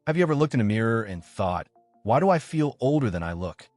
Have you ever looked in a mirror and thought, why do I feel older than I look?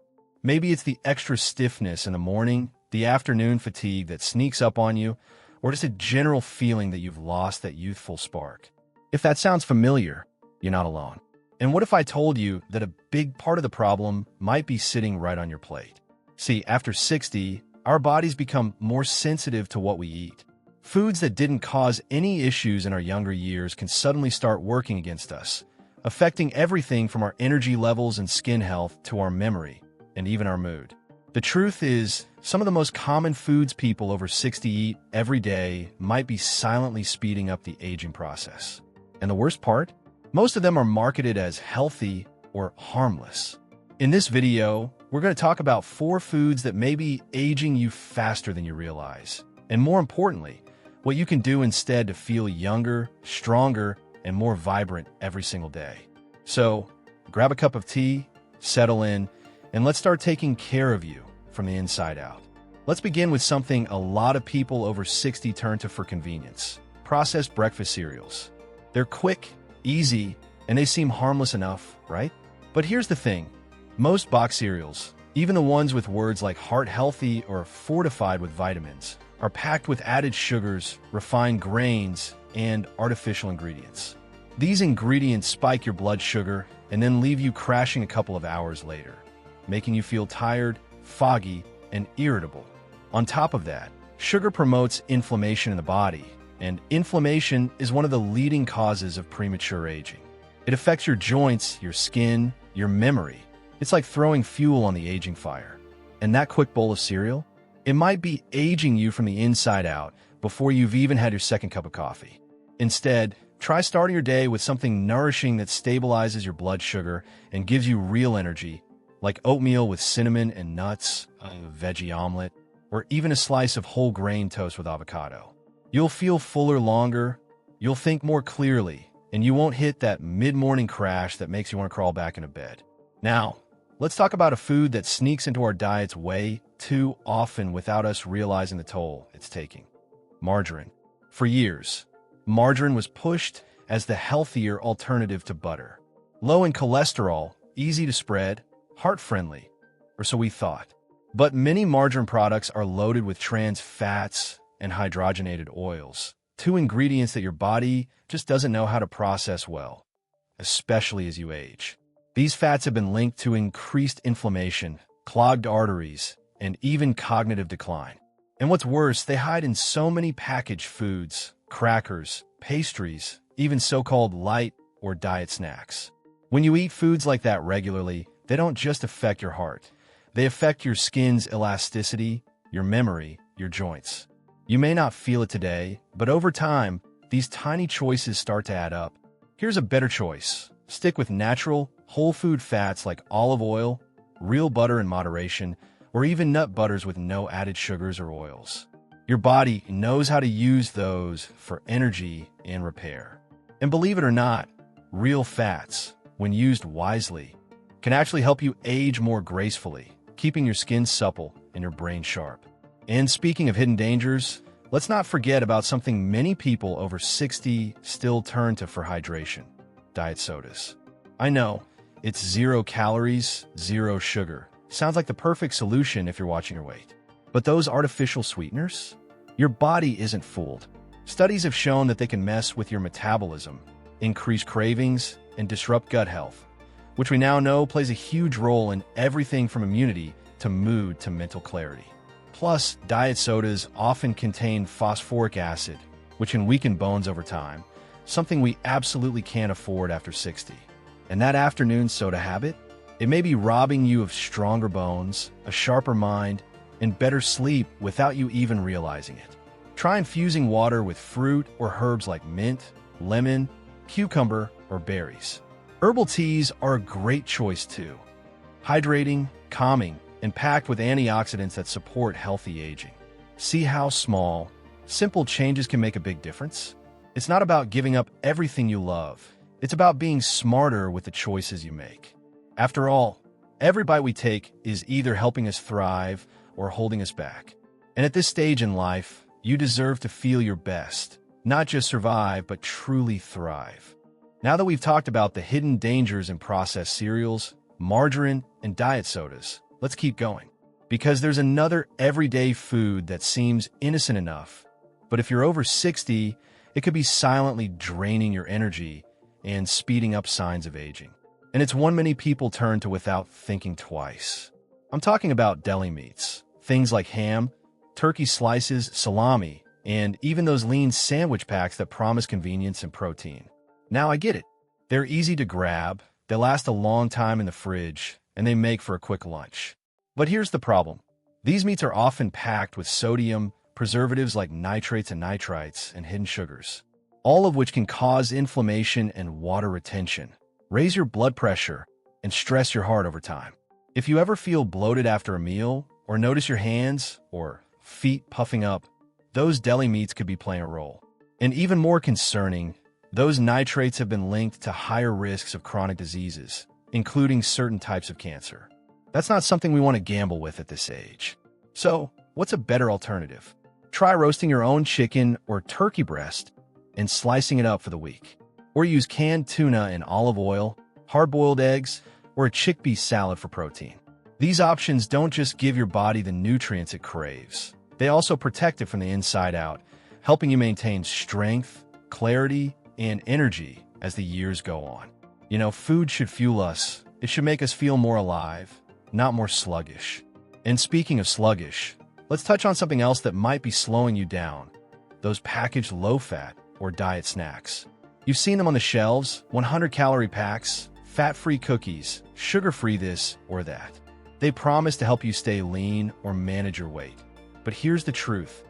Maybe it's the extra stiffness in the morning, the afternoon fatigue that sneaks up on you, or just a general feeling that you've lost that youthful spark. If that sounds familiar, you're not alone. And what if I told you that a big part of the problem might be sitting right on your plate? See, after 60, our bodies become more sensitive to what we eat. Foods that didn't cause any issues in our younger years can suddenly start working against us, affecting everything from our energy levels and skin health to our memory and even our mood. The truth is, some of the most common foods people over 60 eat every day might be silently speeding up the aging process. And the worst part? Most of them are marketed as healthy or harmless. In this video, we're going to talk about 4 foods that may be aging you faster than you realize. And more importantly, what you can do instead to feel younger, stronger, and more vibrant every single day. So, grab a cup of tea, settle in, and let's start taking care of you from the inside out. Let's begin with something a lot of people over 60 turn to for convenience: processed breakfast cereals. They're quick, easy, and they seem harmless enough, right? But here's the thing. Most box cereals, even the ones with words like heart healthy or fortified with vitamins, are packed with added sugars, refined grains, and artificial ingredients. These ingredients spike your blood sugar and then leave you crashing a couple of hours later, making you feel tired, foggy, and irritable. On top of that, sugar promotes inflammation in the body, and inflammation is one of the leading causes of premature aging. It affects your joints, your skin, your memory. It's like throwing fuel on the aging fire. And that quick bowl of cereal? It might be aging you from the inside out before you've even had your second cup of coffee. Instead, try starting your day with something nourishing that stabilizes your blood sugar and gives you real energy, like oatmeal with cinnamon and nuts, a veggie omelet, or even a slice of whole grain toast with avocado. You'll feel fuller longer, you'll think more clearly, and you won't hit that mid-morning crash that makes you want to crawl back into bed. Now, let's talk about a food that sneaks into our diets way too often without us realizing the toll it's taking: margarine. For years, margarine was pushed as the healthier alternative to butter. Low in cholesterol, easy to spread, heart-friendly, or so we thought. But many margarine products are loaded with trans fats and hydrogenated oils, 2 ingredients that your body just doesn't know how to process well, especially as you age. These fats have been linked to increased inflammation, clogged arteries, and even cognitive decline. And what's worse, they hide in so many packaged foods, crackers, pastries, even so-called light or diet snacks. When you eat foods like that regularly, they don't just affect your heart. They affect your skin's elasticity, your memory, your joints. You may not feel it today, but over time, these tiny choices start to add up. Here's a better choice. Stick with natural, whole food fats like olive oil, real butter in moderation, or even nut butters with no added sugars or oils. Your body knows how to use those for energy and repair. And believe it or not, real fats, when used wisely, can actually help you age more gracefully, keeping your skin supple and your brain sharp. And speaking of hidden dangers, let's not forget about something many people over 60 still turn to for hydration: diet sodas. I know, it's 0 calories, 0 sugar. Sounds like the perfect solution if you're watching your weight. But those artificial sweeteners? Your body isn't fooled. Studies have shown that they can mess with your metabolism, increase cravings, and disrupt gut health, which we now know plays a huge role in everything from immunity to mood to mental clarity. Plus, diet sodas often contain phosphoric acid, which can weaken bones over time, something we absolutely can't afford after 60. And that afternoon soda habit? It may be robbing you of stronger bones, a sharper mind, and better sleep without you even realizing it. Try infusing water with fruit or herbs like mint, lemon, cucumber, or berries. Herbal teas are a great choice too. Hydrating, calming, and packed with antioxidants that support healthy aging. See how small, simple changes can make a big difference? It's not about giving up everything you love. It's about being smarter with the choices you make. After all, every bite we take is either helping us thrive or holding us back. And at this stage in life, you deserve to feel your best, not just survive, but truly thrive. Now that we've talked about the hidden dangers in processed cereals, margarine, and diet sodas, let's keep going. Because there's another everyday food that seems innocent enough, but if you're over 60, it could be silently draining your energy and speeding up signs of aging. And it's one many people turn to without thinking twice. I'm talking about deli meats, things like ham, turkey slices, salami, and even those lean sandwich packs that promise convenience and protein. Now I get it. They're easy to grab, they last a long time in the fridge, and they make for a quick lunch. But here's the problem. These meats are often packed with sodium, preservatives like nitrates and nitrites, and hidden sugars, all of which can cause inflammation and water retention, raise your blood pressure, and stress your heart over time. If you ever feel bloated after a meal, or notice your hands or feet puffing up, those deli meats could be playing a role. And even more concerning, those nitrates have been linked to higher risks of chronic diseases, including certain types of cancer. That's not something we want to gamble with at this age. So, what's a better alternative? Try roasting your own chicken or turkey breast and slicing it up for the week. Or use canned tuna and olive oil, hard-boiled eggs, or a chickpea salad for protein. These options don't just give your body the nutrients it craves. They also protect it from the inside out, helping you maintain strength, clarity, and energy as the years go on. You know, food should fuel us. It should make us feel more alive, not more sluggish. And speaking of sluggish, let's touch on something else that might be slowing you down. Those packaged low-fat or diet snacks. You've seen them on the shelves, 100-calorie packs, fat-free cookies, sugar-free this or that. They promise to help you stay lean or manage your weight. But here's the truth.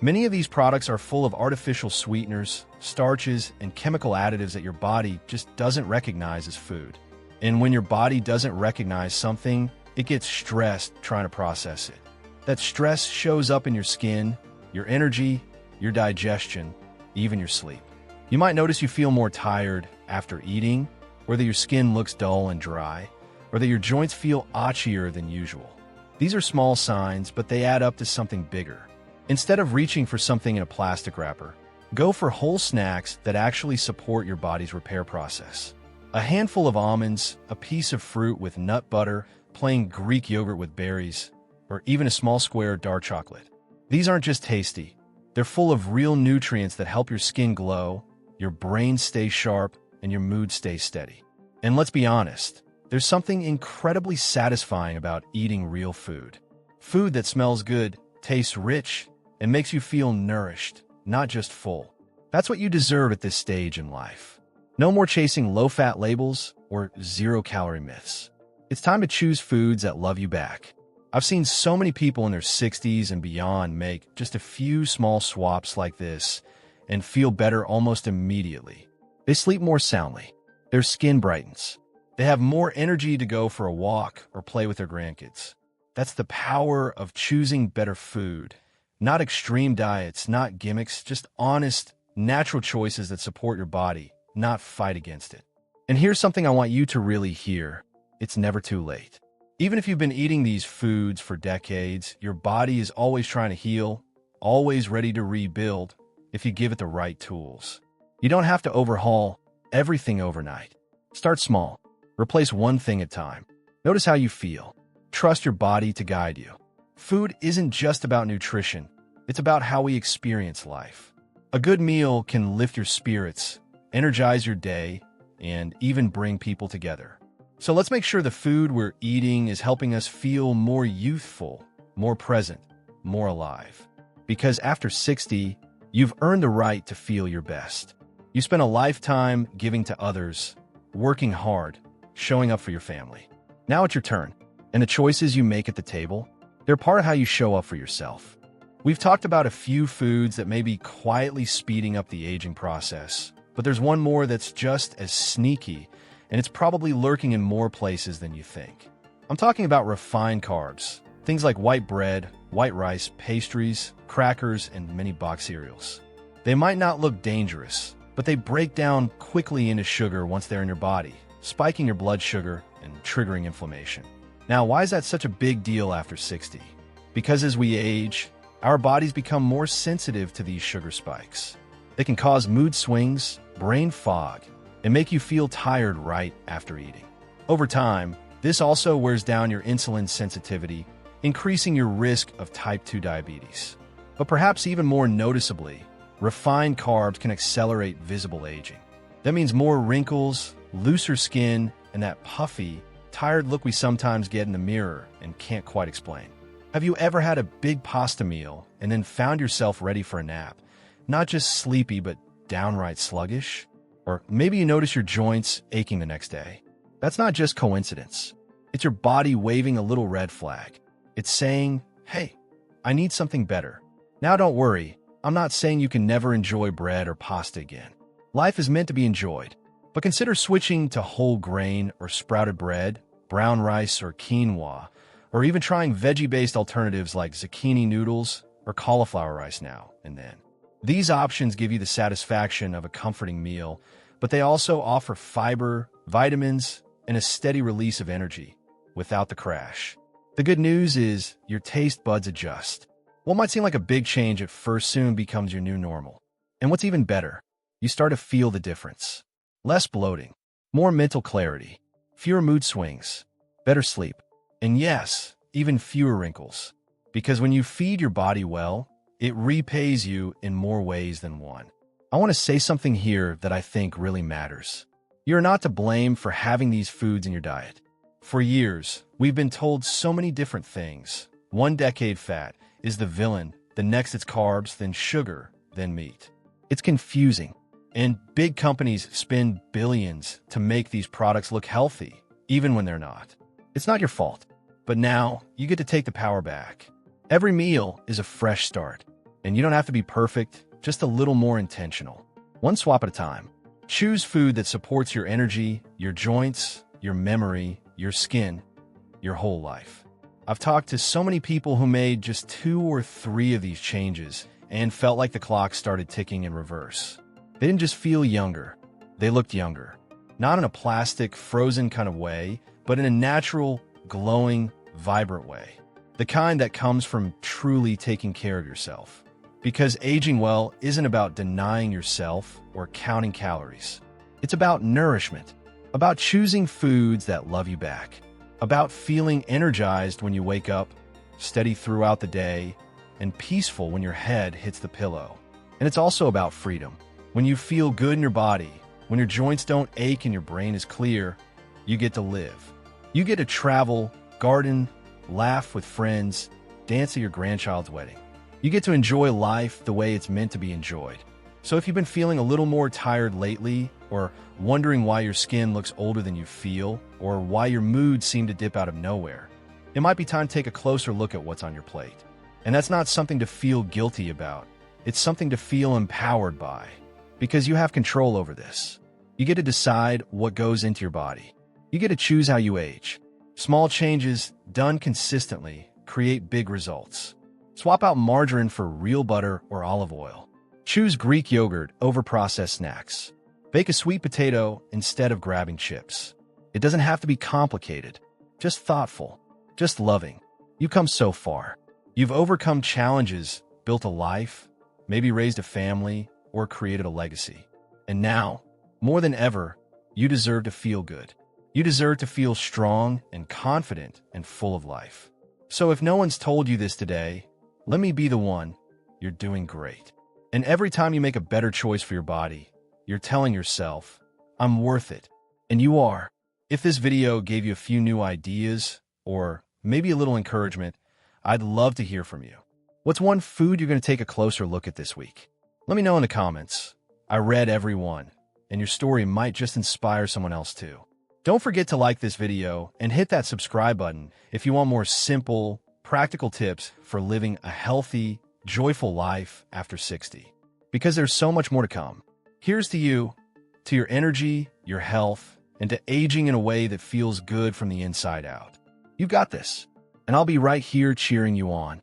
Many of these products are full of artificial sweeteners, starches, and chemical additives that your body just doesn't recognize as food. And when your body doesn't recognize something, it gets stressed trying to process it. That stress shows up in your skin, your energy, your digestion, even your sleep. You might notice you feel more tired after eating, whether your skin looks dull and dry, or that your joints feel itchier than usual. These are small signs, but they add up to something bigger. Instead of reaching for something in a plastic wrapper, go for whole snacks that actually support your body's repair process. A handful of almonds, a piece of fruit with nut butter, plain Greek yogurt with berries, or even a small square of dark chocolate. These aren't just tasty. They're full of real nutrients that help your skin glow, your brain stay sharp, and your mood stay steady. And let's be honest, there's something incredibly satisfying about eating real food. Food that smells good, tastes rich, and makes you feel nourished, not just full. That's what you deserve at this stage in life. No more chasing low-fat labels or zero-calorie myths. It's time to choose foods that love you back. I've seen so many people in their 60s and beyond make just a few small swaps like this and feel better almost immediately. They sleep more soundly. Their skin brightens. They have more energy to go for a walk or play with their grandkids. That's the power of choosing better food. Not extreme diets, not gimmicks, just honest, natural choices that support your body, not fight against it. And here's something I want you to really hear. It's never too late. Even if you've been eating these foods for decades, your body is always trying to heal, always ready to rebuild if you give it the right tools. You don't have to overhaul everything overnight. Start small. Replace one thing at a time. Notice how you feel. Trust your body to guide you. Food isn't just about nutrition. It's about how we experience life. A good meal can lift your spirits, energize your day, and even bring people together. So let's make sure the food we're eating is helping us feel more youthful, more present, more alive. Because after 60, you've earned the right to feel your best. You spent a lifetime giving to others, working hard, showing up for your family. Now it's your turn, and the choices you make at the table, they're part of how you show up for yourself. We've talked about a few foods that may be quietly speeding up the aging process, but there's one more that's just as sneaky, and it's probably lurking in more places than you think. I'm talking about refined carbs, things like white bread, white rice, pastries, crackers, and many box cereals. They might not look dangerous, but they break down quickly into sugar once they're in your body, spiking your blood sugar and triggering inflammation. Now, why is that such a big deal after 60? Because as we age, our bodies become more sensitive to these sugar spikes. They can cause mood swings, brain fog, and make you feel tired right after eating. Over time, this also wears down your insulin sensitivity, increasing your risk of type 2 diabetes. But perhaps even more noticeably, refined carbs can accelerate visible aging. That means more wrinkles, looser skin, and that puffy, tired look we sometimes get in the mirror and can't quite explain. Have you ever had a big pasta meal and then found yourself ready for a nap? Not just sleepy, but downright sluggish? Or maybe you notice your joints aching the next day. That's not just coincidence. It's your body waving a little red flag. It's saying, hey, I need something better. Now don't worry, I'm not saying you can never enjoy bread or pasta again. Life is meant to be enjoyed. But consider switching to whole grain or sprouted bread, brown rice or quinoa, or even trying veggie-based alternatives like zucchini noodles or cauliflower rice now and then. These options give you the satisfaction of a comforting meal, but they also offer fiber, vitamins, and a steady release of energy without the crash. The good news is your taste buds adjust. What might seem like a big change at first soon becomes your new normal. And what's even better, you start to feel the difference. Less bloating, more mental clarity, fewer mood swings, better sleep, and yes, even fewer wrinkles. Because when you feed your body well, it repays you in more ways than one. I want to say something here that I think really matters. You're not to blame for having these foods in your diet. For years, we've been told so many different things. One decade fat is the villain, the next it's carbs, then sugar, then meat. It's confusing. And big companies spend billions to make these products look healthy, even when they're not. It's not your fault. But now, you get to take the power back. Every meal is a fresh start. And you don't have to be perfect, just a little more intentional. One swap at a time. Choose food that supports your energy, your joints, your memory, your skin, your whole life. I've talked to so many people who made just 2 or 3 of these changes and felt like the clock started ticking in reverse. They didn't just feel younger, they looked younger. Not in a plastic, frozen kind of way, but in a natural, glowing, vibrant way. The kind that comes from truly taking care of yourself. Because aging well isn't about denying yourself or counting calories. It's about nourishment, about choosing foods that love you back, about feeling energized when you wake up, steady throughout the day, and peaceful when your head hits the pillow. And it's also about freedom. When you feel good in your body, when your joints don't ache and your brain is clear, you get to live. You get to travel, garden, laugh with friends, dance at your grandchild's wedding. You get to enjoy life the way it's meant to be enjoyed. So if you've been feeling a little more tired lately, or wondering why your skin looks older than you feel, or why your moods seem to dip out of nowhere, it might be time to take a closer look at what's on your plate. And that's not something to feel guilty about. It's something to feel empowered by. Because you have control over this. You get to decide what goes into your body. You get to choose how you age. Small changes, done consistently, create big results. Swap out margarine for real butter or olive oil. Choose Greek yogurt over processed snacks. Bake a sweet potato instead of grabbing chips. It doesn't have to be complicated. Just thoughtful. Just loving. You've come so far. You've overcome challenges, built a life, maybe raised a family, or created a legacy. And now, more than ever, you deserve to feel good. You deserve to feel strong and confident and full of life. So if no one's told you this today, let me be the one. You're doing great. And every time you make a better choice for your body, you're telling yourself, I'm worth it. And you are. If this video gave you a few new ideas, or maybe a little encouragement, I'd love to hear from you. What's one food you're going to take a closer look at this week? Let me know in the comments. I read every one, and your story might just inspire someone else too. Don't forget to like this video and hit that subscribe button if you want more simple, practical tips for living a healthy, joyful life after 60. Because there's so much more to come. Here's to you, to your energy, your health, and to aging in a way that feels good from the inside out. You've got this, and I'll be right here cheering you on.